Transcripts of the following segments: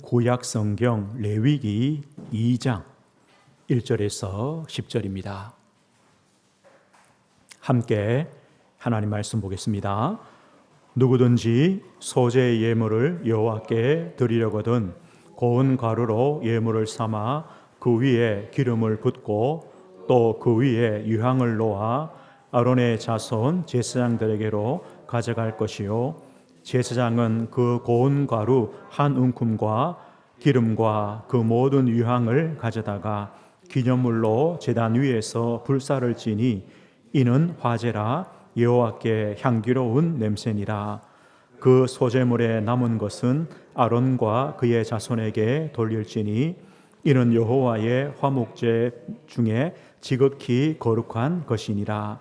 구약 성경 레위기 2장 1절에서 10절입니다. 함께 하나님 말씀 보겠습니다. 누구든지 소재의 예물을 여호와께 드리려거든 고운 가루로 예물을 삼아 그 위에 기름을 붓고 또 그 위에 유향을 놓아 아론의 자손 제사장들에게로 가져갈 것이요 제사장은 그 고운 가루 한 움큼과 기름과 그 모든 유향을 가져다가 기념물로 제단 위에서 불사를 지니 이는 화제라 여호와께 향기로운 냄새니라. 그 소제물에 남은 것은 아론과 그의 자손에게 돌릴지니 이는 여호와의 화목제 중에 지극히 거룩한 것이니라.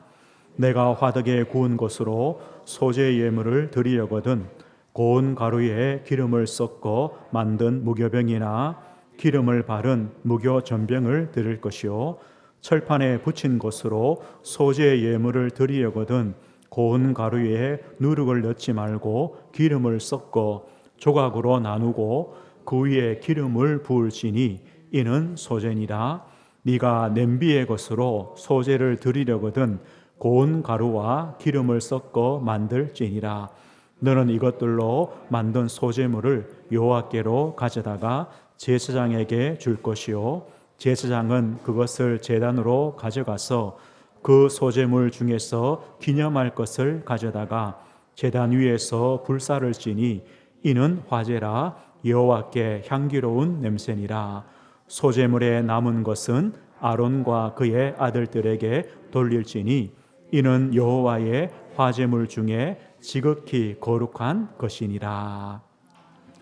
내가 화덕에 구운 것으로 소재 예물을 드리려거든 고운 가루에 기름을 섞어 만든 무교병이나 기름을 바른 무교 전병을 드릴 것이요 철판에 붙인 것으로 소재 예물을 드리려거든 고운 가루에 누룩을 넣지 말고 기름을 섞어 조각으로 나누고 그 위에 기름을 부을지니 이는 소재니라. 네가 냄비의 것으로 소재를 드리려거든 고운 가루와 기름을 섞어 만들지니라. 너는 이것들로 만든 소제물을 여호와께로 가져다가 제사장에게 줄 것이요 제사장은 그것을 제단으로 가져가서 그 소제물 중에서 기념할 것을 가져다가 제단 위에서 불사를 지니 이는 화제라 여호와께 향기로운 냄새니라. 소제물에 남은 것은 아론과 그의 아들들에게 돌릴지니 이는 여호와의 화제물 중에 지극히 거룩한 것이니라.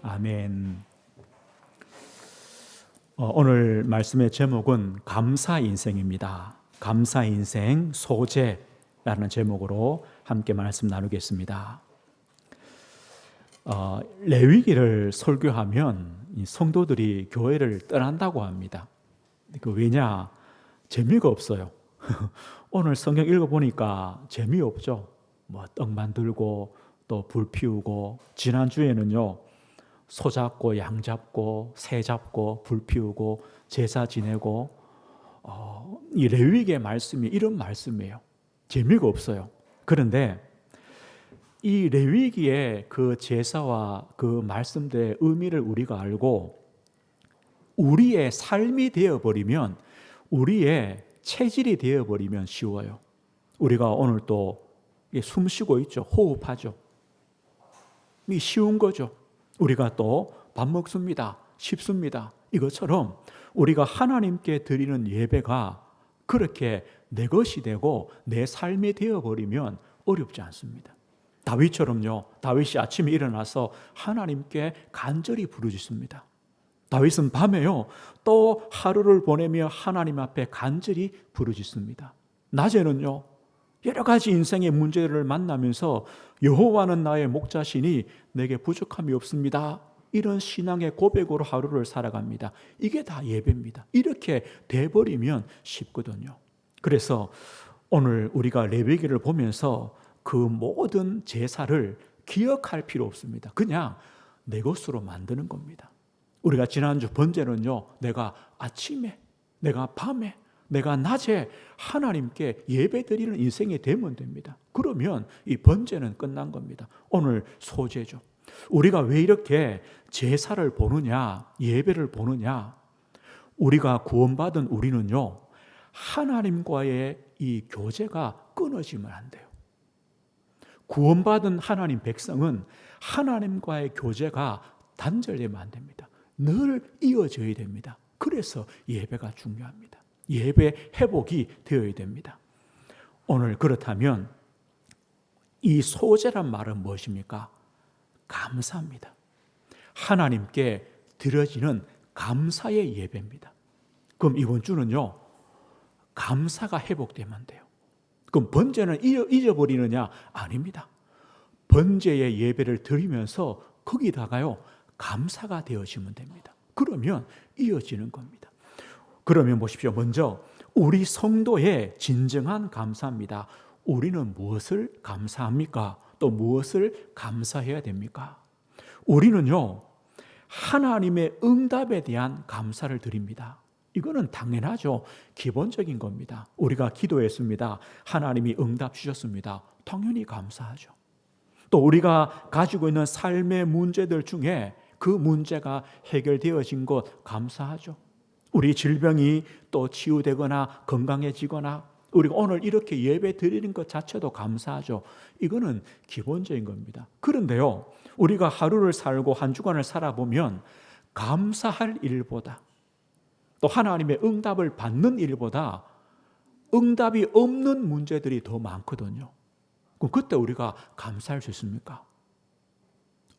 아멘. 오늘 말씀의 제목은 감사인생입니다. 감사인생 소재라는 제목으로 함께 말씀 나누겠습니다. 레위기를 설교하면 성도들이 교회를 떠난다고 합니다. 왜냐? 재미가 없어요. 오늘 성경 읽어보니까 재미없죠. 떡 만들고 또 불 피우고, 지난주에는요 소 잡고 양 잡고 새 잡고 불 피우고 제사 지내고, 이 레위기의 말씀이 이런 말씀이에요. 재미가 없어요. 그런데 이 레위기의 그 제사와 그 말씀들의 의미를 우리가 알고 우리의 삶이 되어버리면, 우리의 체질이 되어버리면 쉬워요. 우리가 오늘 또 숨 쉬고 있죠. 호흡하죠. 이 쉬운 거죠. 우리가 또 밥 먹습니다. 쉽습니다. 이것처럼 우리가 하나님께 드리는 예배가 그렇게 내 것이 되고 내 삶이 되어버리면 어렵지 않습니다. 다윗처럼요. 다윗이 아침에 일어나서 하나님께 간절히 부르짖습니다. 다윗은 밤에요 또 하루를 보내며 하나님 앞에 간절히 부르짖습니다. 낮에는요 여러 가지 인생의 문제를 만나면서 여호와는 나의 목자시니 내게 부족함이 없습니다. 이런 신앙의 고백으로 하루를 살아갑니다. 이게 다 예배입니다. 이렇게 돼버리면 쉽거든요. 그래서 오늘 우리가 레위기를 보면서 그 모든 제사를 기억할 필요 없습니다. 그냥 내 것으로 만드는 겁니다. 우리가 지난주 번제는요, 내가 아침에, 내가 밤에, 내가 낮에 하나님께 예배드리는 인생이 되면 됩니다. 그러면 이 번제는 끝난 겁니다. 오늘 소제죠. 우리가 왜 이렇게 제사를 보느냐, 예배를 보느냐? 우리가 구원받은 우리는요, 하나님과의 이 교제가 끊어지면 안 돼요. 구원받은 하나님 백성은 하나님과의 교제가 단절되면 안 됩니다. 늘 이어져야 됩니다. 그래서 예배가 중요합니다. 예배 회복이 되어야 됩니다. 오늘 그렇다면 이 소제란 말은 무엇입니까? 감사입니다. 하나님께 드려지는 감사의 예배입니다. 그럼 이번 주는요, 감사가 회복되면 돼요. 그럼 번제는 잊어버리느냐? 아닙니다. 번제의 예배를 드리면서 거기다가요 감사가 되어지면 됩니다. 그러면 이어지는 겁니다. 그러면 보십시오. 먼저 우리 성도의 진정한 감사입니다. 우리는 무엇을 감사합니까? 또 무엇을 감사해야 됩니까? 우리는요 하나님의 응답에 대한 감사를 드립니다. 이거는 당연하죠. 기본적인 겁니다. 우리가 기도했습니다. 하나님이 응답 주셨습니다. 당연히 감사하죠. 또 우리가 가지고 있는 삶의 문제들 중에 그 문제가 해결되어진 것 감사하죠. 우리 질병이 또 치유되거나 건강해지거나 우리가 오늘 이렇게 예배 드리는 것 자체도 감사하죠. 이거는 기본적인 겁니다. 그런데요, 우리가 하루를 살고 한 주간을 살아보면 감사할 일보다 또 하나님의 응답을 받는 일보다 응답이 없는 문제들이 더 많거든요. 그럼 그때 우리가 감사할 수 있습니까?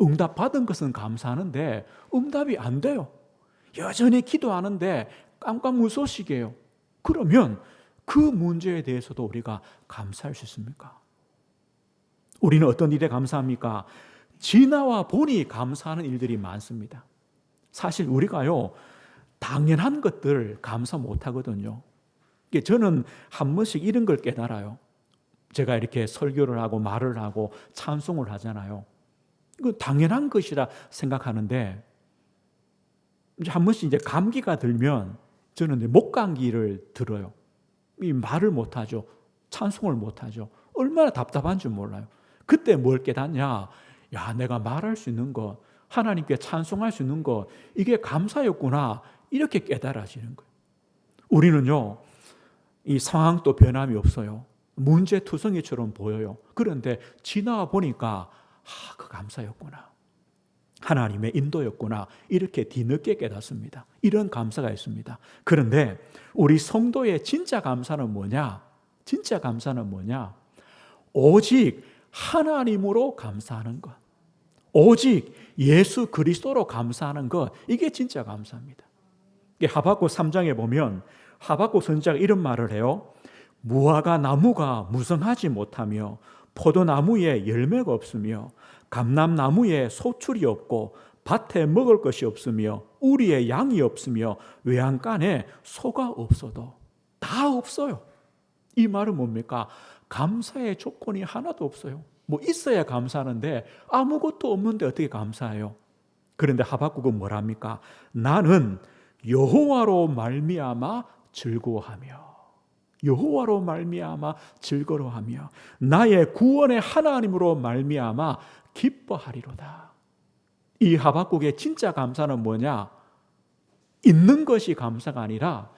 응답 받은 것은 감사하는데 응답이 안 돼요. 여전히 기도하는데 깜깜무소식이에요. 그러면 그 문제에 대해서도 우리가 감사할 수 있습니까? 우리는 어떤 일에 감사합니까? 지나와 보니 감사하는 일들이 많습니다. 사실 우리가요, 당연한 것들 감사 못하거든요. 저는 한 번씩 이런 걸 깨달아요. 제가 이렇게 설교를 하고 말을 하고 찬송을 하잖아요. 이거 당연한 것이라 생각하는데 한 번씩 이제 감기가 들면 저는 목감기를 들어요. 이 말을 못하죠. 찬송을 못하죠. 얼마나 답답한 줄 몰라요. 그때 뭘 깨닫냐? 야, 내가 말할 수 있는 것, 하나님께 찬송할 수 있는 것, 이게 감사였구나. 이렇게 깨달아지는 거예요. 우리는요, 이 상황도 변함이 없어요. 문제투성이처럼 보여요. 그런데 지나와 보니까 그 감사였구나. 하나님의 인도였구나. 이렇게 뒤늦게 깨닫습니다. 이런 감사가 있습니다. 그런데 우리 성도의 진짜 감사는 뭐냐? 진짜 감사는 뭐냐? 오직 하나님으로 감사하는 것. 오직 예수 그리스도로 감사하는 것. 이게 진짜 감사입니다. 하박국 3장에 보면 하박국 선지자가 이런 말을 해요. 무화과 나무가 무성하지 못하며 포도나무에 열매가 없으며 감람나무에 소출이 없고 밭에 먹을 것이 없으며 우리의 양이 없으며 외양간에 소가 없어도 다 없어요. 이 말은 뭡니까? 감사의 조건이 하나도 없어요. 뭐 있어야 감사하는데 아무것도 없는데 어떻게 감사해요? 그런데 하박국은 뭐랍니까? 나는 여호와로 말미암아 즐거워하며 여호와로 말미암아 즐거워하며 나의 구원의 하나님으로 말미암아 기뻐하리로다. 이 하박국의 진짜 감사는 뭐냐? 있는 것이 감사가 아니라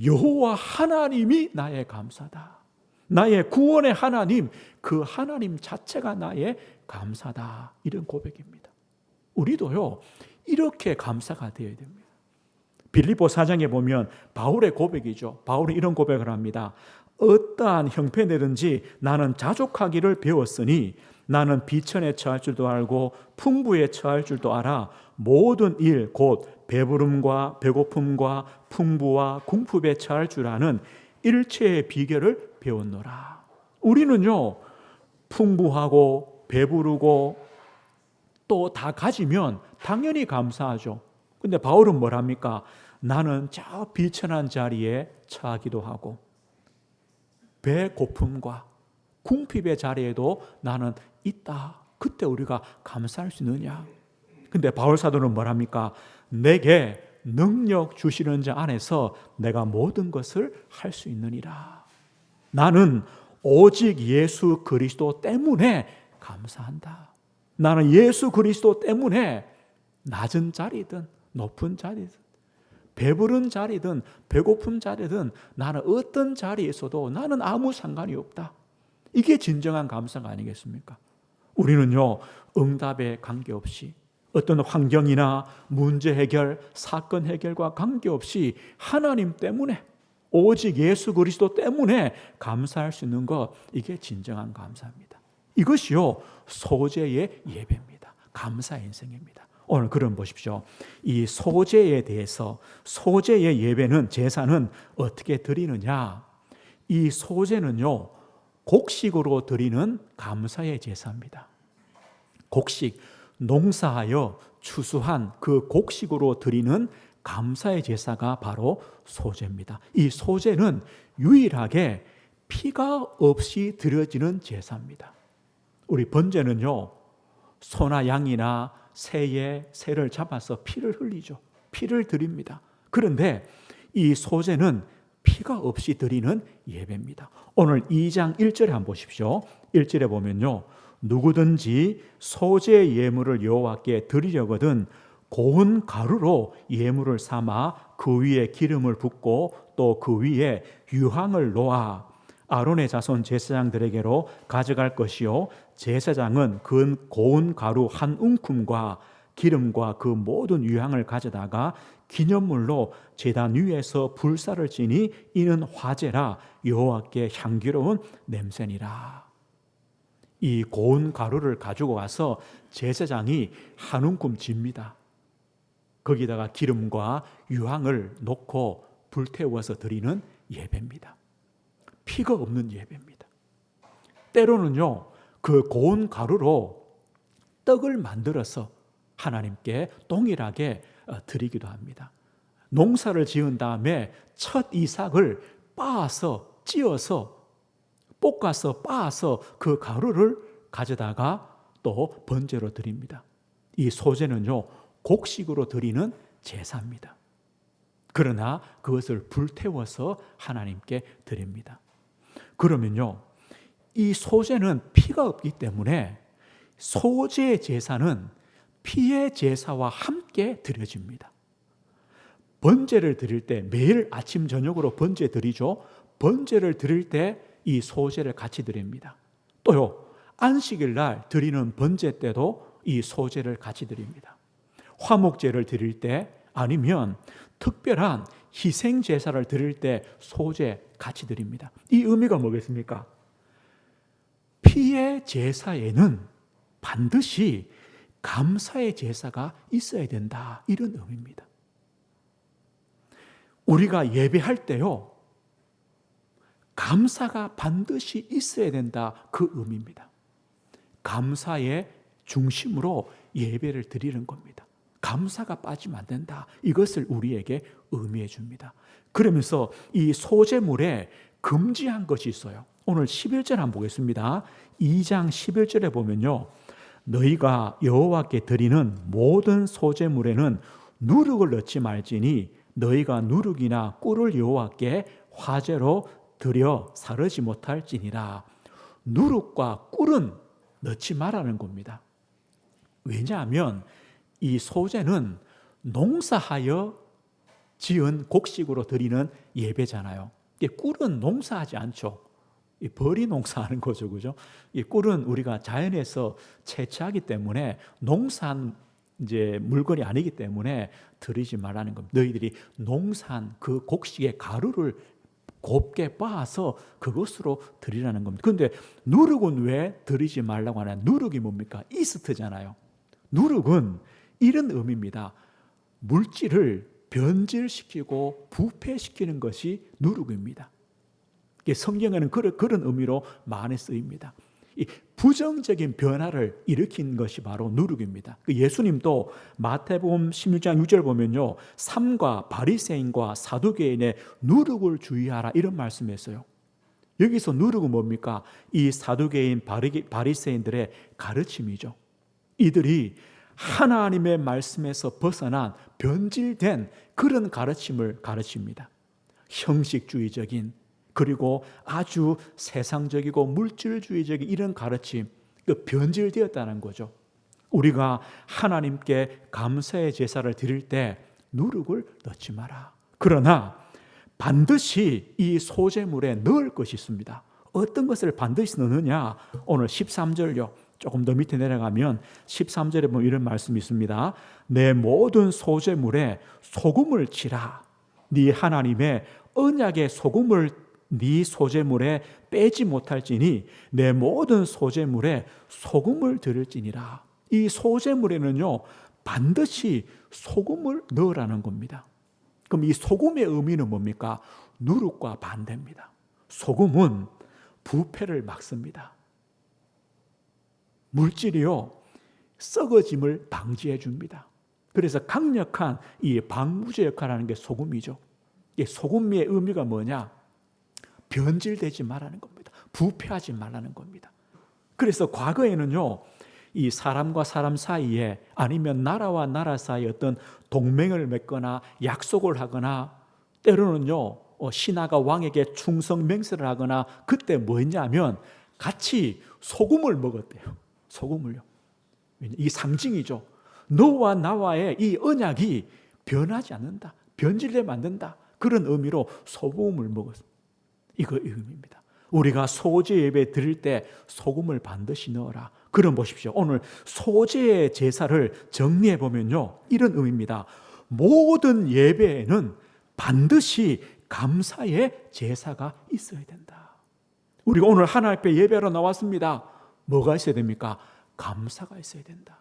여호와 하나님이 나의 감사다. 나의 구원의 하나님, 그 하나님 자체가 나의 감사다. 이런 고백입니다. 우리도요, 이렇게 감사가 되어야 됩니다. 빌립보 4장에 보면 바울의 고백이죠. 바울은 이런 고백을 합니다. 어떠한 형편이든지 나는 자족하기를 배웠으니 나는 비천에 처할 줄도 알고 풍부에 처할 줄도 알아 모든 일 곧 배부름과 배고픔과 풍부와 궁핍에 처할 줄 아는 일체의 비결을 배웠노라. 우리는요, 풍부하고 배부르고 또 다 가지면 당연히 감사하죠. 근데 바울은 뭐랍니까? 나는 저 비천한 자리에 처하기도 하고 배고픔과 궁핍의 자리에도 나는 있다. 그때 우리가 감사할 수 있느냐? 근데 바울 사도는 뭐랍니까? 내게 능력 주시는 자 안에서 내가 모든 것을 할 수 있느니라. 나는 오직 예수 그리스도 때문에 감사한다. 나는 예수 그리스도 때문에 낮은 자리든 높은 자리든 배부른 자리든 배고픈 자리든 나는 어떤 자리에서도 나는 아무 상관이 없다. 이게 진정한 감사가 아니겠습니까? 우리는요, 응답에 관계없이 어떤 환경이나 문제 해결, 사건 해결과 관계없이 하나님 때문에 오직 예수 그리스도 때문에 감사할 수 있는 것, 이게 진정한 감사입니다. 이것이요, 소재의 예배입니다. 감사의 인생입니다. 오늘 그럼 보십시오. 이 소재에 대해서 소재의 예배는 제사는 어떻게 드리느냐? 이 소재는요, 곡식으로 드리는 감사의 제사입니다. 곡식, 농사하여 추수한 그 곡식으로 드리는 감사의 제사가 바로 소제입니다. 이 소제는 유일하게 피가 없이 드려지는 제사입니다. 우리 번제는요, 소나 양이나 새를 잡아서 피를 흘리죠. 피를 드립니다. 그런데 이 소제는 피가 없이 드리는 예배입니다. 오늘 2장 1절에 한번 보십시오. 1절에 보면요, 누구든지 소제 예물을 여호와께 드리려거든 고운 가루로 예물을 삼아 그 위에 기름을 붓고 또 그 위에 유향을 놓아 아론의 자손 제사장들에게로 가져갈 것이요, 제사장은 그 고운 가루 한 움큼과 기름과 그 모든 유향을 가져다가 기념물로 제단 위에서 불사를 지니 이는 화제라, 여호와께 향기로운 냄새니라. 이 고운 가루를 가지고 와서 제사장이 한 움큼 집니다. 거기다가 기름과 유향을 놓고 불태워서 드리는 예배입니다. 피가 없는 예배입니다. 때로는요, 그 고운 가루로 떡을 만들어서 하나님께 동일하게 드리기도 합니다. 농사를 지은 다음에 첫 이삭을 빻아서 찧어서 볶아서 빻아서 그 가루를 가져다가 또 번제로 드립니다. 이 소제는요, 곡식으로 드리는 제사입니다. 그러나 그것을 불태워서 하나님께 드립니다. 그러면요, 이 소제는 피가 없기 때문에 소제 제사는 피의 제사와 함께 드려집니다. 번제를 드릴 때 매일 아침 저녁으로 번제 드리죠. 번제를 드릴 때 이 소제를 같이 드립니다. 또요, 안식일 날 드리는 번제 때도 이 소제를 같이 드립니다. 화목제를 드릴 때 아니면 특별한 희생 제사를 드릴 때 소제 같이 드립니다. 이 의미가 뭐겠습니까? 피의 제사에는 반드시 감사의 제사가 있어야 된다, 이런 의미입니다. 우리가 예배할 때요, 감사가 반드시 있어야 된다, 그 의미입니다. 감사의 중심으로 예배를 드리는 겁니다. 감사가 빠지면 안 된다, 이것을 우리에게 의미해 줍니다. 그러면서 이 소제물에 금지한 것이 있어요. 오늘 11절 한번 보겠습니다. 2장 11절에 보면요, 너희가 여호와께 드리는 모든 소제물에는 누룩을 넣지 말지니 너희가 누룩이나 꿀을 여호와께 화제로 드려 사르지 못할지니라. 누룩과 꿀은 넣지 말라는 겁니다. 왜냐하면 이 소제는 농사하여 지은 곡식으로 드리는 예배잖아요. 꿀은 농사하지 않죠. 벌이 농사하는 거죠, 그죠? 이 꿀은 우리가 자연에서 채취하기 때문에 농사한 물건이 아니기 때문에 드리지 말라는 겁니다. 너희들이 농사한 그 곡식의 가루를 곱게 빻아서 그것으로 드리라는 겁니다. 그런데 누룩은 왜 드리지 말라고 하냐? 누룩이 뭡니까? 이스트잖아요. 누룩은 이런 의미입니다. 물질을 변질시키고 부패시키는 것이 누룩입니다. 성경에는 그런 의미로 많이 쓰입니다. 이 부정적인 변화를 일으킨 것이 바로 누룩입니다. 예수님도 마태복음 16장 6절 보면요, 삼가 바리새인과 사두개인의 누룩을 주의하라, 이런 말씀했어요. 여기서 누룩은 뭡니까? 이 사두개인 바리새인들의 가르침이죠. 이들이 하나님의 말씀에서 벗어난 변질된 그런 가르침을 가르칩니다. 형식주의적인, 그리고 아주 세상적이고 물질주의적인 이런 가르침, 변질되었다는 거죠. 우리가 하나님께 감사의 제사를 드릴 때 누룩을 넣지 마라. 그러나 반드시 이 소제물에 넣을 것이 있습니다. 어떤 것을 반드시 넣느냐? 오늘 13절요. 조금 더 밑에 내려가면 13절에 보면 이런 말씀이 있습니다. 내 모든 소제물에 소금을 치라. 네 하나님의 언약의 소금을 네 소제물에 빼지 못할지니 내 모든 소제물에 소금을 드릴지니라. 이 소제물에는요, 반드시 소금을 넣으라는 겁니다. 그럼 이 소금의 의미는 뭡니까? 누룩과 반대입니다. 소금은 부패를 막습니다. 물질이요, 썩어짐을 방지해 줍니다. 그래서 강력한 이 방부제 역할을 하는 게 소금이죠. 이 소금의 의미가 뭐냐? 변질되지 말라는 겁니다. 부패하지 말라는 겁니다. 그래서 과거에는요, 이 사람과 사람 사이에 아니면 나라와 나라 사이에 어떤 동맹을 맺거나 약속을 하거나 때로는요 신하가 왕에게 충성 맹세를 하거나 그때 뭐였냐면 같이 소금을 먹었대요. 소금을요. 이 상징이죠. 너와 나와의 이 언약이 변하지 않는다. 변질되면 안 된다. 그런 의미로 소금을 먹었어요. 이거 의미입니다. 우리가 소제 예배 드릴 때 소금을 반드시 넣어라. 그럼 보십시오. 오늘 소제 제사를 정리해 보면요. 이런 의미입니다. 모든 예배에는 반드시 감사의 제사가 있어야 된다. 우리가 오늘 하나님 앞에 예배로 나왔습니다. 뭐가 있어야 됩니까? 감사가 있어야 된다.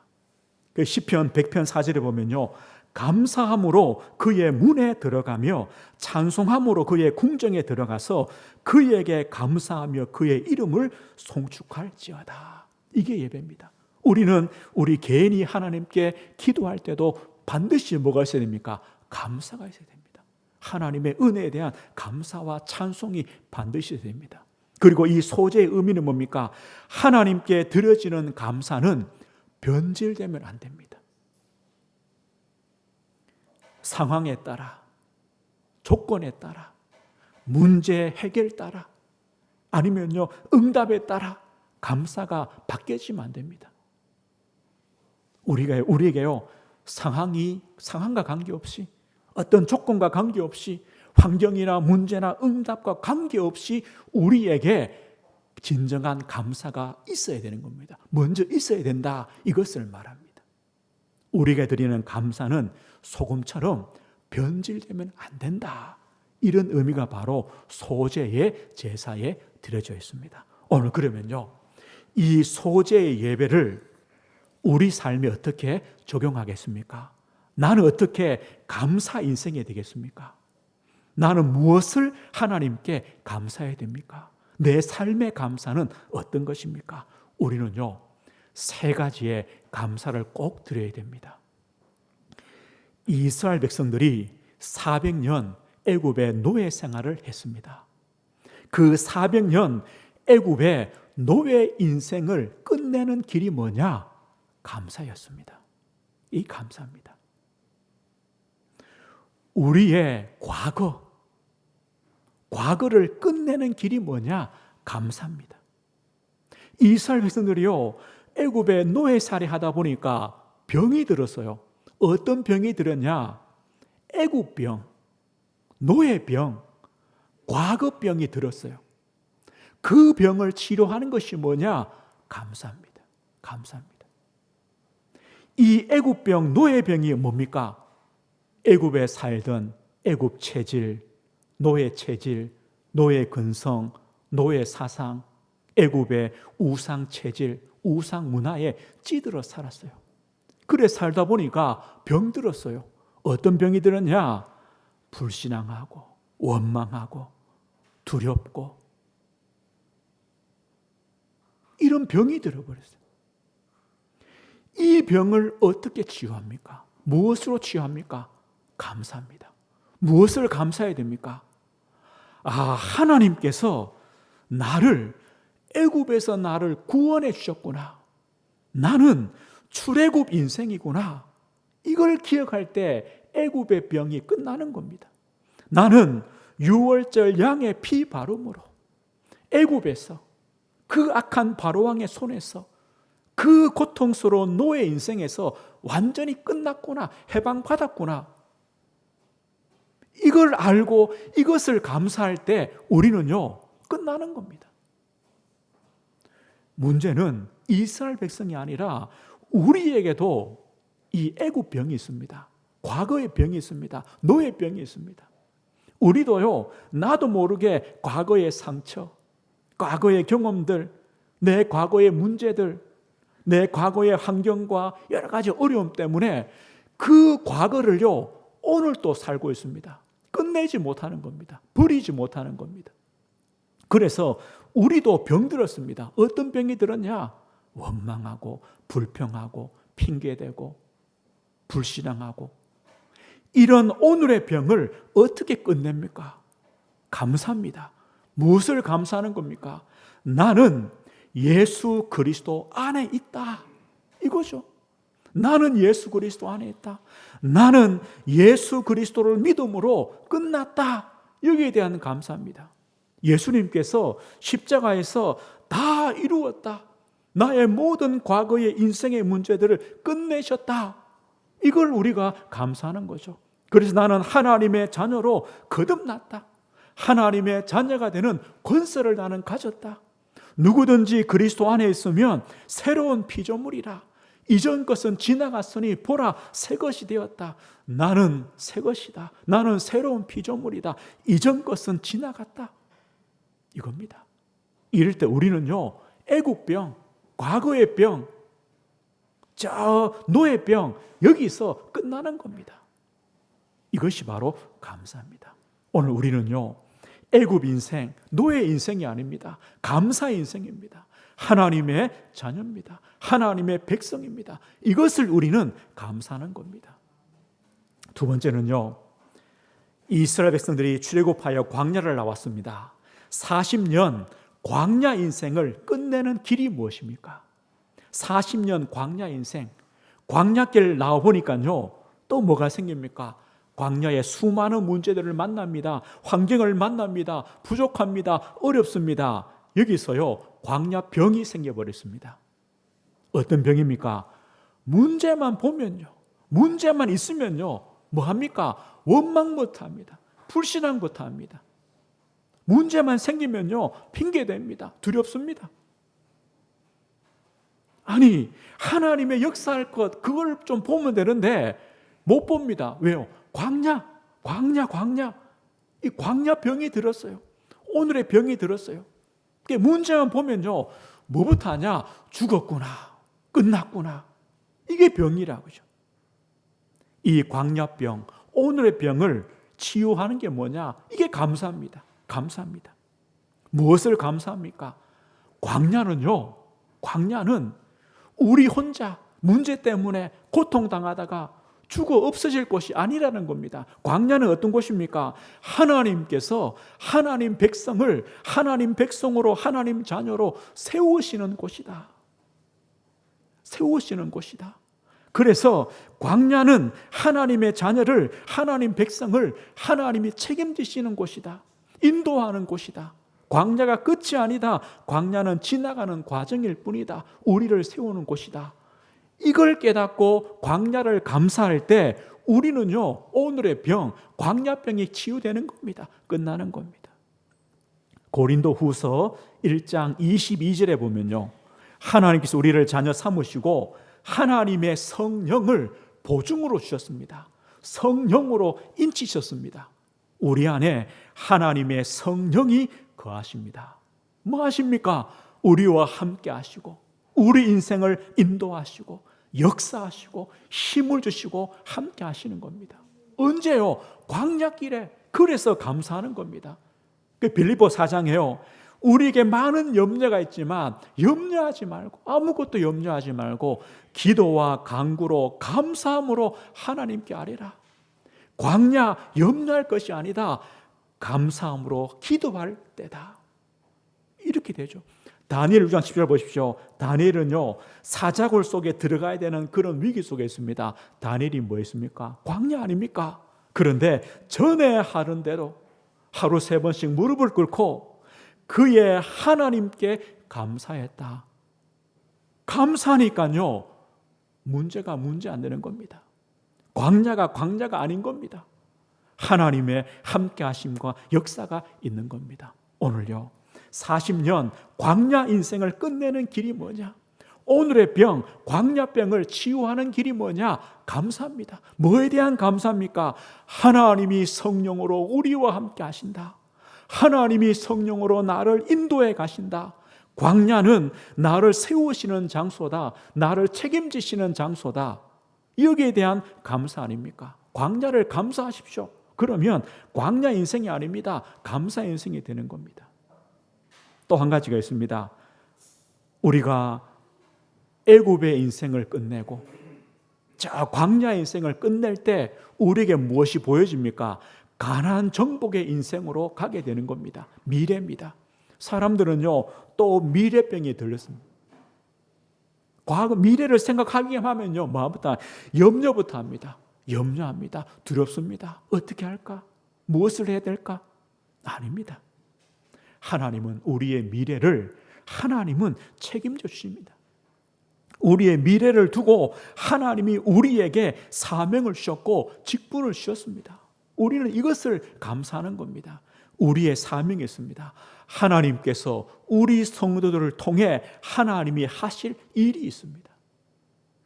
그 시편 100편 4절에 보면요. 감사함으로 그의 문에 들어가며 찬송함으로 그의 궁정에 들어가서 그에게 감사하며 그의 이름을 송축할지어다. 이게 예배입니다. 우리는 우리 개인이 하나님께 기도할 때도 반드시 뭐가 있어야 됩니까? 감사가 있어야 됩니다. 하나님의 은혜에 대한 감사와 찬송이 반드시 있어야 됩니다. 그리고 이 소제의 의미는 뭡니까? 하나님께 드려지는 감사는 변질되면 안 됩니다. 상황에 따라, 조건에 따라, 문제 해결 따라, 아니면요 응답에 따라 감사가 바뀌어지면 안 됩니다. 우리에게요 상황과 관계없이, 어떤 조건과 관계없이, 환경이나 문제나 응답과 관계없이 우리에게 진정한 감사가 있어야 되는 겁니다. 먼저 있어야 된다. 이것을 말합니다. 우리가 드리는 감사는 소금처럼 변질되면 안 된다. 이런 의미가 바로 소제의 제사에 드려져 있습니다. 오늘 그러면요, 이 소제의 예배를 우리 삶에 어떻게 적용하겠습니까? 나는 어떻게 감사 인생이 되겠습니까? 나는 무엇을 하나님께 감사해야 됩니까? 내 삶의 감사는 어떤 것입니까? 우리는요, 세 가지의 감사를 꼭 드려야 됩니다. 이스라엘 백성들이 400년 애굽의 노예 생활을 했습니다. 그 400년 애굽의 노예 인생을 끝내는 길이 뭐냐? 감사였습니다. 이 감사입니다. 우리의 과거를 끝내는 길이 뭐냐? 감사입니다. 이스라엘 백성들이요, 애굽의 노예살이 하다 보니까 병이 들었어요. 어떤 병이 들었냐? 애굽병, 노예병, 과거병이 들었어요. 그 병을 치료하는 것이 뭐냐? 감사입니다. 감사입니다. 이 애굽병, 노예병이 뭡니까? 애굽에 살던 애굽 체질, 노예 체질, 노예 근성, 노예 사상, 애굽의 우상 체질, 우상 문화에 찌들어 살았어요. 그래 살다 보니까 병 들었어요. 어떤 병이 들었냐? 불신앙하고 원망하고 두렵고 이런 병이 들어버렸어요. 이 병을 어떻게 치유합니까? 무엇으로 치유합니까? 감사합니다. 무엇을 감사해야 됩니까? 하나님께서 애굽에서 나를 구원해 주셨구나. 나는 출애굽 인생이구나. 이걸 기억할 때 애굽의 병이 끝나는 겁니다. 나는 유월절 양의 피 바름으로 애굽에서 그 악한 바로왕의 손에서 그 고통스러운 노예 인생에서 완전히 끝났구나. 해방받았구나. 이걸 알고 이것을 감사할 때 우리는요, 끝나는 겁니다. 문제는 이스라엘 백성이 아니라 우리에게도 이 애굽 병이 있습니다. 과거의 병이 있습니다. 노예 병이 있습니다. 우리도요, 나도 모르게 과거의 상처, 과거의 경험들, 내 과거의 문제들, 내 과거의 환경과 여러 가지 어려움 때문에 그 과거를요, 오늘 또 살고 있습니다. 끝내지 못하는 겁니다. 버리지 못하는 겁니다. 그래서 우리도 병들었습니다. 어떤 병이 들었냐? 원망하고 불평하고 핑계대고 불신앙하고 이런 오늘의 병을 어떻게 끝냅니까? 감사합니다. 무엇을 감사하는 겁니까? 나는 예수 그리스도 안에 있다. 이거죠. 나는 예수 그리스도 안에 있다. 나는 예수 그리스도를 믿음으로 끝났다. 여기에 대한 감사입니다. 예수님께서 십자가에서 다 이루었다. 나의 모든 과거의 인생의 문제들을 끝내셨다. 이걸 우리가 감사하는 거죠. 그래서 나는 하나님의 자녀로 거듭났다. 하나님의 자녀가 되는 권세를 나는 가졌다. 누구든지 그리스도 안에 있으면 새로운 피조물이라. 이전 것은 지나갔으니 보라 새 것이 되었다. 나는 새 것이다. 나는 새로운 피조물이다. 이전 것은 지나갔다. 이겁니다. 이럴 때 우리는요, 애국병, 과거의 병, 저 노예병, 여기서 끝나는 겁니다. 이것이 바로 감사입니다. 오늘 우리는요, 애굽 인생, 노예 인생이 아닙니다. 감사 인생입니다. 하나님의 자녀입니다. 하나님의 백성입니다. 이것을 우리는 감사하는 겁니다. 두 번째는요, 이스라엘 백성들이 출애굽하여 광야를 나왔습니다. 40년 광야 인생을 끝내는 길이 무엇입니까? 40년 광야 인생, 광야길 나와보니까요, 또 뭐가 생깁니까? 광야에 수많은 문제들을 만납니다. 환경을 만납니다. 부족합니다. 어렵습니다. 여기서요, 광야병이 생겨버렸습니다. 어떤 병입니까? 문제만 보면요, 문제만 있으면요, 뭐합니까? 원망부터 합니다. 불신앙부터 합니다. 문제만 생기면요, 핑계댑니다. 두렵습니다. 아니, 하나님의 역사할 것, 그걸 좀 보면 되는데 못 봅니다. 왜요? 광야. 이 광야병이 들었어요. 오늘의 병이 들었어요. 문제만 보면요, 뭐부터 하냐? 죽었구나, 끝났구나. 이게 병이라고죠. 이 광야병, 오늘의 병을 치유하는 게 뭐냐? 이게 감사합니다. 감사합니다. 무엇을 감사합니까? 광야는 우리 혼자 문제 때문에 고통당하다가 죽어 없어질 곳이 아니라는 겁니다. 광야는 어떤 곳입니까? 하나님께서 하나님 백성을 하나님 백성으로, 하나님 자녀로 세우시는 곳이다. 세우시는 곳이다. 그래서 광야는 하나님의 자녀를, 하나님 백성을 하나님이 책임지시는 곳이다. 인도하는 곳이다. 광야가 끝이 아니다. 광야는 지나가는 과정일 뿐이다. 우리를 세우는 곳이다. 이걸 깨닫고 광야를 감사할 때 우리는요, 오늘의 병, 광야병이 치유되는 겁니다. 끝나는 겁니다. 고린도 후서 1장 22절에 보면요, 하나님께서 우리를 자녀 삼으시고 하나님의 성령을 보증으로 주셨습니다. 성령으로 인치셨습니다. 우리 안에 하나님의 성령이 거하십니다. 뭐 하십니까? 우리와 함께 하시고 우리 인생을 인도하시고 역사하시고 힘을 주시고 함께 하시는 겁니다. 언제요? 광야길에. 그래서 감사하는 겁니다. 빌립보 4장에요, 우리에게 많은 염려가 있지만 염려하지 말고, 아무것도 염려하지 말고 기도와 간구로 감사함으로 하나님께 아뢰라. 광야 염려할 것이 아니다. 감사함으로 기도할 때다. 이렇게 되죠. 다니엘 6장 10절 보십시오. 다니엘은요, 사자굴 속에 들어가야 되는 그런 위기 속에 있습니다. 다니엘이 뭐 했습니까? 광야 아닙니까? 그런데 전에 하는 대로 하루 3번씩 무릎을 꿇고 그의 하나님께 감사했다. 감사하니까요, 문제가 문제 안 되는 겁니다. 광야가 아닌 겁니다. 하나님의 함께 하심과 역사가 있는 겁니다. 오늘요, 40년 광야 인생을 끝내는 길이 뭐냐? 오늘의 병, 광야병을 치유하는 길이 뭐냐? 감사합니다. 뭐에 대한 감사입니까? 하나님이 성령으로 우리와 함께 하신다. 하나님이 성령으로 나를 인도해 가신다. 광야는 나를 세우시는 장소다. 나를 책임지시는 장소다. 여기에 대한 감사 아닙니까? 광야를 감사하십시오. 그러면 광야 인생이 아닙니다. 감사 인생이 되는 겁니다. 또 한 가지가 있습니다. 우리가 애굽의 인생을 끝내고 저 광야 인생을 끝낼 때 우리에게 무엇이 보여집니까? 가나안 정복의 인생으로 가게 되는 겁니다. 미래입니다. 사람들은요, 또 미래병이 들렸습니다. 과거 미래를 생각하기만 하면요, 뭐부터 염려부터 합니다. 염려합니다. 두렵습니다. 어떻게 할까? 무엇을 해야 될까? 아닙니다. 하나님은 우리의 미래를 하나님은 책임져 주십니다. 우리의 미래를 두고 하나님이 우리에게 사명을 주셨고 직분을 주셨습니다. 우리는 이것을 감사하는 겁니다. 우리의 사명이 있습니다. 하나님께서 우리 성도들을 통해 하나님이 하실 일이 있습니다.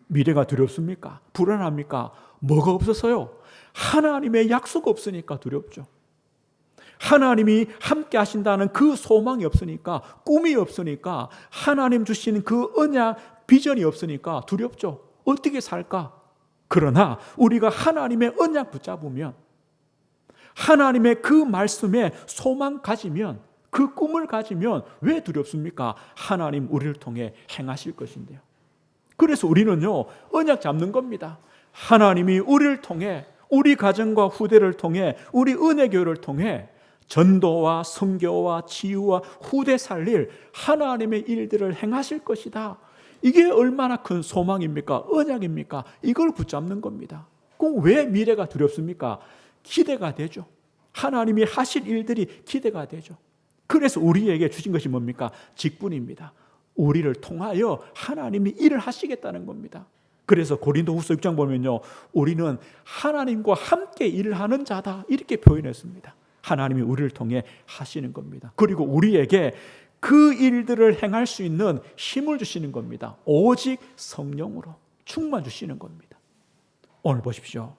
미래가 두렵습니까? 불안합니까? 뭐가 없어서요? 하나님의 약속 없으니까 두렵죠. 하나님이 함께 하신다는 그 소망이 없으니까, 꿈이 없으니까, 하나님 주시는 그 언약, 비전이 없으니까 두렵죠. 어떻게 살까? 그러나 우리가 하나님의 언약 붙잡으면, 하나님의 그 말씀에 소망 가지면, 그 꿈을 가지면 왜 두렵습니까? 하나님 우리를 통해 행하실 것인데요. 그래서 우리는요, 언약 잡는 겁니다. 하나님이 우리를 통해, 우리 가정과 후대를 통해, 우리 은혜교회를 통해 전도와 선교와 치유와 후대 살릴 하나님의 일들을 행하실 것이다. 이게 얼마나 큰 소망입니까? 언약입니까? 이걸 붙잡는 겁니다. 그럼 왜 미래가 두렵습니까? 기대가 되죠. 하나님이 하실 일들이 기대가 되죠. 그래서 우리에게 주신 것이 뭡니까? 직분입니다. 우리를 통하여 하나님이 일을 하시겠다는 겁니다. 그래서 고린도후서 6장 보면요, 우리는 하나님과 함께 일을 하는 자다, 이렇게 표현했습니다. 하나님이 우리를 통해 하시는 겁니다. 그리고 우리에게 그 일들을 행할 수 있는 힘을 주시는 겁니다. 오직 성령으로 충만 주시는 겁니다. 오늘 보십시오.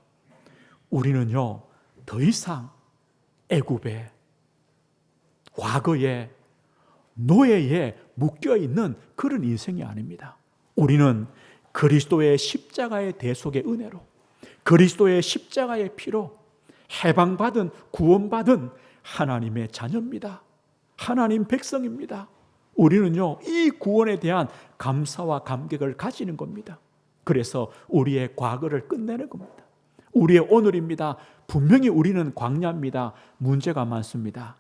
우리는요, 더 이상 애굽에, 과거에, 노예에 묶여있는 그런 인생이 아닙니다. 우리는 그리스도의 십자가의 대속의 은혜로, 그리스도의 십자가의 피로 해방받은, 구원받은 하나님의 자녀입니다. 하나님 백성입니다. 우리는요, 이 구원에 대한 감사와 감격을 가지는 겁니다. 그래서 우리의 과거를 끝내는 겁니다. 우리의 오늘입니다. 분명히 우리는 광야입니다. 문제가 많습니다.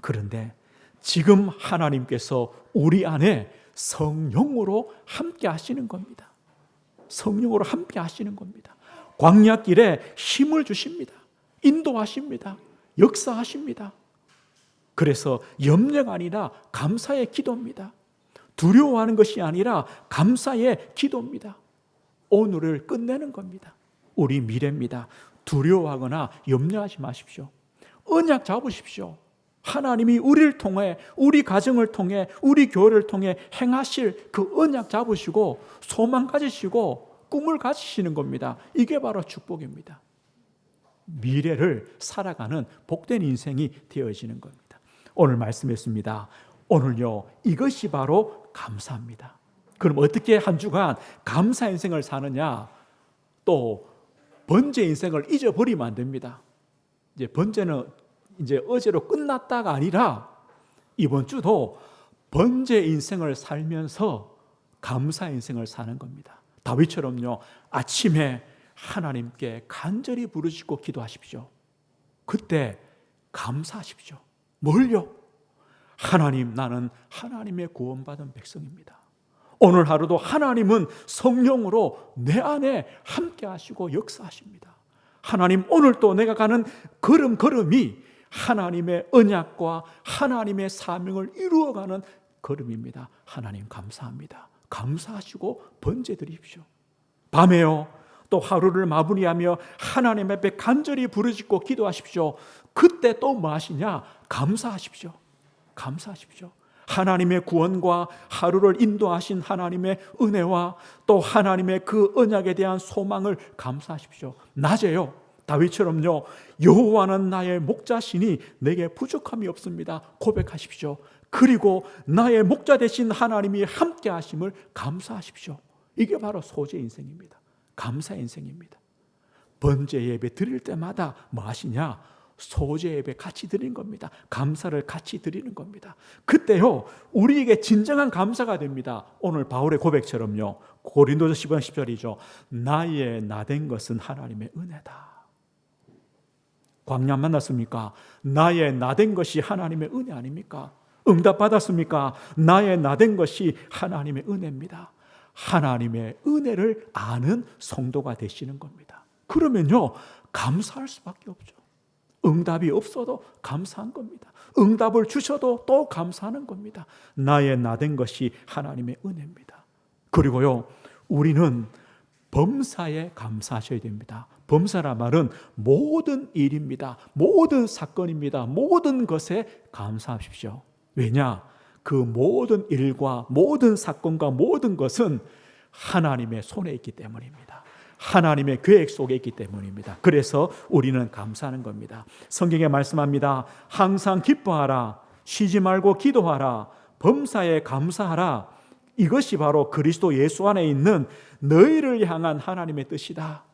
그런데 지금 하나님께서 우리 안에 성령으로 함께 하시는 겁니다. 성령으로 함께 하시는 겁니다. 광야길에 힘을 주십니다. 인도하십니다. 역사하십니다. 그래서 염려가 아니라 감사의 기도입니다. 두려워하는 것이 아니라 감사의 기도입니다. 오늘을 끝내는 겁니다. 우리 미래입니다. 두려워하거나 염려하지 마십시오. 언약 잡으십시오. 하나님이 우리를 통해, 우리 가정을 통해, 우리 교회를 통해 행하실 그 언약 잡으시고 소망 가지시고 꿈을 가지시는 겁니다. 이게 바로 축복입니다. 미래를 살아가는 복된 인생이 되어지는 겁니다. 오늘 말씀했습니다. 오늘요, 이것이 바로 감사입니다. 그럼 어떻게 한 주간 감사 인생을 사느냐? 또 번제 인생을 잊어버리면 안 됩니다. 이제 번제는 이제 어제로 끝났다가 아니라 이번 주도 번제 인생을 살면서 감사 인생을 사는 겁니다. 다윗처럼요, 아침에 하나님께 간절히 부르시고 기도하십시오. 그때 감사하십시오. 뭘요? 하나님, 나는 하나님의 구원받은 백성입니다. 오늘 하루도 하나님은 성령으로 내 안에 함께 하시고 역사하십니다. 하나님, 오늘 또 내가 가는 걸음걸음이 하나님의 언약과 하나님의 사명을 이루어가는 걸음입니다. 하나님 감사합니다. 감사하시고 번제 드립시오. 밤에요, 또 하루를 마무리하며 하나님 앞에 간절히 부르짖고 기도하십시오. 그때 또 뭐 하시냐? 감사하십시오. 감사하십시오. 하나님의 구원과 하루를 인도하신 하나님의 은혜와 또 하나님의 그 언약에 대한 소망을 감사하십시오. 낮에요, 다윗처럼요, 여호와는 나의 목자시니 내게 부족함이 없습니다. 고백하십시오. 그리고 나의 목자 되신 하나님이 함께 하심을 감사하십시오. 이게 바로 소재 인생입니다. 감사 인생입니다. 번제 예배 드릴 때마다 뭐 하시냐? 소재 예배 같이 드리는 겁니다. 감사를 같이 드리는 겁니다. 그때요, 우리에게 진정한 감사가 됩니다. 오늘 바울의 고백처럼요, 고린도서 10장 10절이죠. 나의 나된 것은 하나님의 은혜다. 광야 만났습니까? 나의 나된 것이 하나님의 은혜 아닙니까? 응답 받았습니까? 나의 나된 것이 하나님의 은혜입니다. 하나님의 은혜를 아는 성도가 되시는 겁니다. 그러면요, 감사할 수밖에 없죠. 응답이 없어도 감사한 겁니다. 응답을 주셔도 또 감사하는 겁니다. 나의 나된 것이 하나님의 은혜입니다. 그리고요, 우리는 범사에 감사하셔야 됩니다. 범사란 말은 모든 일입니다. 모든 사건입니다. 모든 것에 감사하십시오. 왜냐? 그 모든 일과 모든 사건과 모든 것은 하나님의 손에 있기 때문입니다. 하나님의 계획 속에 있기 때문입니다. 그래서 우리는 감사하는 겁니다. 성경에 말씀합니다. 항상 기뻐하라. 쉬지 말고 기도하라. 범사에 감사하라. 이것이 바로 그리스도 예수 안에 있는 너희를 향한 하나님의 뜻이다.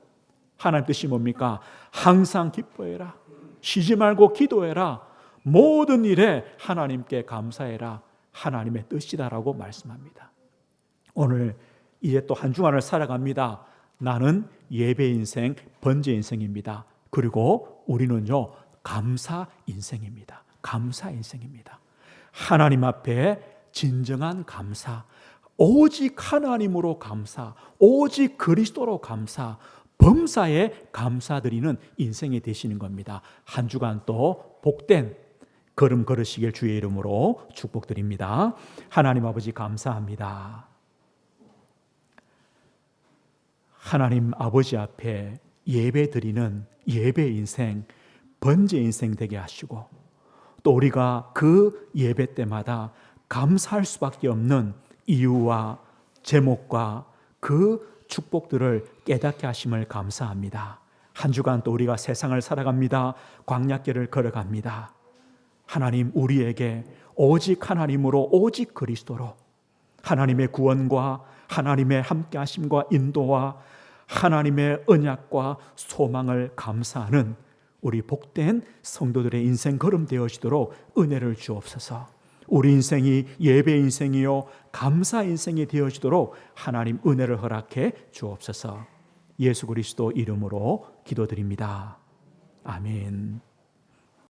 하나님 뜻이 뭡니까? 항상 기뻐해라. 쉬지 말고 기도해라. 모든 일에 하나님께 감사해라. 하나님의 뜻이다라고 말씀합니다. 오늘 이제 또 한 주간을 살아갑니다. 나는 예배 인생, 번제 인생입니다. 그리고 우리는요, 감사 인생입니다. 감사 인생입니다. 하나님 앞에 진정한 감사, 오직 하나님으로 감사, 오직 그리스도로 감사, 범사에 감사드리는 인생이 되시는 겁니다. 한 주간 또 복된 걸음 걸으시길 주의 이름으로 축복드립니다. 하나님 아버지 감사합니다. 하나님 아버지 앞에 예배 드리는 예배 인생, 번제 인생 되게 하시고, 또 우리가 그 예배 때마다 감사할 수밖에 없는 이유와 제목과 그 축복들을 깨닫게 하심을 감사합니다. 한 주간 또 우리가 세상을 살아갑니다. 광야길을 걸어갑니다. 하나님, 우리에게 오직 하나님으로, 오직 그리스도로 하나님의 구원과 하나님의 함께 하심과 인도와 하나님의 언약과 소망을 감사하는 우리 복된 성도들의 인생 걸음 되어지도록 은혜를 주옵소서. 우리 인생이 예배 인생이요 감사 인생이 되어지도록 하나님 은혜를 허락해 주옵소서. 예수 그리스도 이름으로 기도드립니다. 아멘.